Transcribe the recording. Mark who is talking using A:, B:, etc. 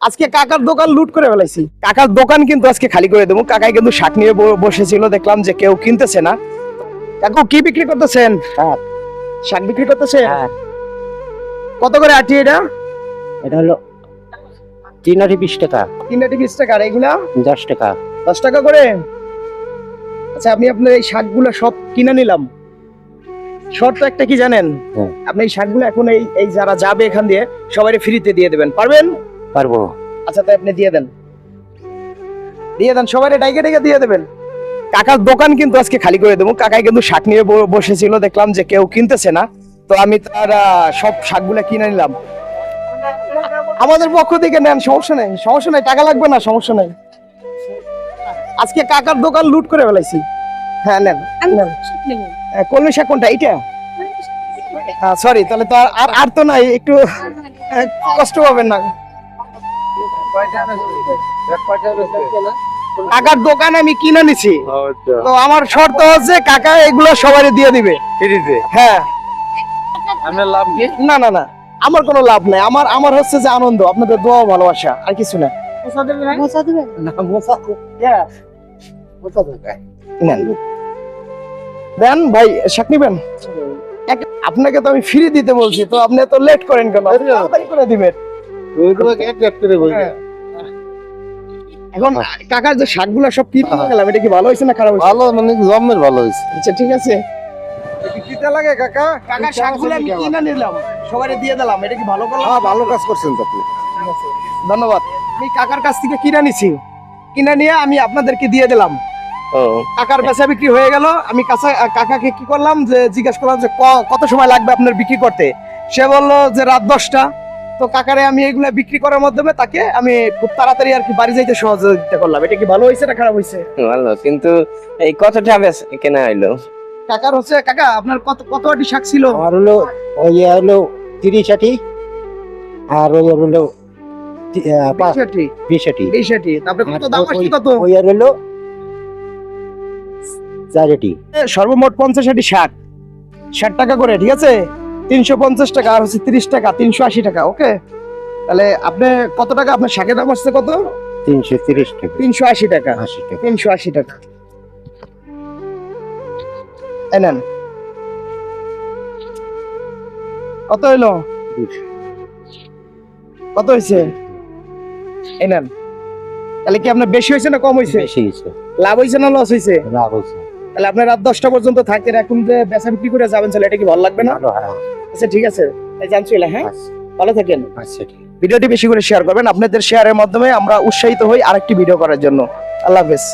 A: আজকে কাকার দোকান লুট করে ফেলাইছি। কাকার দোকান কিন্তু আজকে খালি করে দেবো। কাকাই কিন্তু শাক নিয়ে বসেছিল, দেখলাম যে কেউ কিনতেছে না। কাকু কি বিক্রি করতেছেন?
B: শাক।
A: শাক বিক্রি করতেছেন?
B: হ্যাঁ,
A: কত করে আটি এটা?
B: এটা হলো 3 আটি 20 টাকা,
A: 3 আটি 20 টাকা, আর এগুলা
B: 10 টাকা।
A: 10 টাকা করে। আচ্ছা, আমি আপনার এই শাকগুলো সব কিনে নিলাম। শর্ত একটা কি জানেন?
B: হ্যাঁ।
A: আপনি এই শাকগুলো এখন এই যারা যাবে এখান দিয়ে সবাই ফ্রিতে দিয়ে দেবেন, পারবেন?
B: পারবো।
A: আচ্ছা, তাই আপনি দিয়ে দেন, সবাই ডাইকে ডেকে দিয়ে দেবেন। কাকার দোকান কিন্তু আজকে খালি করে দেবো। কাকাই কিন্তু শাক নিয়ে বসেছিল, দেখলাম যে কেউ কিনতেছে না, তো আমি তার সব শাকগুলা কিনে নিলাম। আমাদের পক্ষ থেকে নেন, সমস্যা নেই, সমস্যা নেই, টাকা লাগবে না, সমস্যা নেই। আজকে কাকার দোকান লুট করে ফেলাইছি। হ্যাঁ, নেন নেন। কলমি শাক কোনটা? এইটা? সরি, তাহলে তো আর তো নাই, একটু কষ্ট পাবেন না। কাকার দোকানে আমি কিনে নিছি, তো আমার শর্ত হচ্ছে কাকা এগুলো সবাই দিয়ে দিবে ফ্রিতে। হ্যাঁ,
C: আপনার লাভ কি?
A: না না না, আমার কোনো লাভ নাই। আমার হচ্ছে যে আনন্দ, আপনাদের দোয়া ভালোবাসা, আর কিছু না। নেন। দেন ভাই, শাক নিবেন? আপনাকে তো আমি ফ্রি দিতে বলছি, তো আপনি তো লেট করেন কেন? তাড়াতাড়ি করে দিবেন। এখন কাকার যে শাকগুলা সব কি দিয়ে গেলাম, এটা কি ভালো হয়েছে না খারাপ হয়েছে?
C: ভালো, মানে জম্মের ভালো হয়েছে।
A: আচ্ছা, ঠিক আছে।
C: কিটা লাগে কাকা?
A: কাকা শাকগুলো আমি কিনে নিলাম, সবাই দিয়ে দিলাম, এটা কি ভালো করলাম?
C: হ্যাঁ, ভালো কাজ করছেন তো আপনি।
A: ধন্যবাদ। আমি কাকার কাছ থেকে কিনে নিছি, কিনে নিয়ে আমি আপনাদেরকে দিয়ে দিলাম। কাকার বেচা বিক্রি হয়ে গেল। আমি কাকাকে কি করলাম, যে জিজ্ঞেস করলাম যে কত সময় লাগবে আপনার বিক্রি করতে। সে বললো যে রাত 10টা। তো কাকারে আমি এগুলা বিক্রি করার মাধ্যমে তাকে আমি খুব তাড়াতাড়ি আর কি বাড়ি যাইতে সহযোগিতা করলাম। এটা কি ভালো হয়েছে না খারাপ হয়েছে?
D: ভালো, কিন্তু এই কতটা কেনা হইলো?
A: কাকার হচ্ছে, কাকা আপনার কত আটি শাক ছিল?
B: আমার হলো হলো 30 আটি, আর ওই হলো
A: 20 আটি।
B: 20 আটি।
A: 20 আটি। তারপরে কত দাম আসছে কত?
B: ওই হলো 4 আটি।
A: সর্বমোট 50 আটি শাক, 60 টাকা করে, ঠিক আছে? 350 টাকা, আর হচ্ছে 30 টাকা, 380 টাকা। ওকে, তাহলে আপনি কত টাকা আপনার শাকের দাম আসছে? কত?
B: 330 টাকা।
A: 380 টাকা।
B: 80 টাকা।
A: 380 টাকা। এই নেন। কত হইলো? কত হয়েছে? এই নেন। তাহলে কি আপনার বেশি হয়েছে না কম হয়েছে?
B: বেশি হয়েছে।
A: লাভ হয়েছে না লস হয়েছে?
B: লাভ হয়েছে।
A: তাহলে আপনার রাত 10টা পর্যন্ত থাকতেন, এখন যে বেচা বিক্রি করে যাবেন, তাহলে এটা কি ভালো লাগবে না?
B: ভালো, হ্যাঁ।
A: আচ্ছা, ঠিক আছে, জানছিল। হ্যাঁ,
B: আচ্ছা,
A: ভালো থাকেন।
B: আচ্ছা, ঠিক।
A: ভিডিওটি বেশি করে শেয়ার করবেন। আপনাদের শেয়ারের মাধ্যমে আমরা উৎসাহিত হই আরেকটি ভিডিও করার জন্য। আল্লাহ হাফেজ।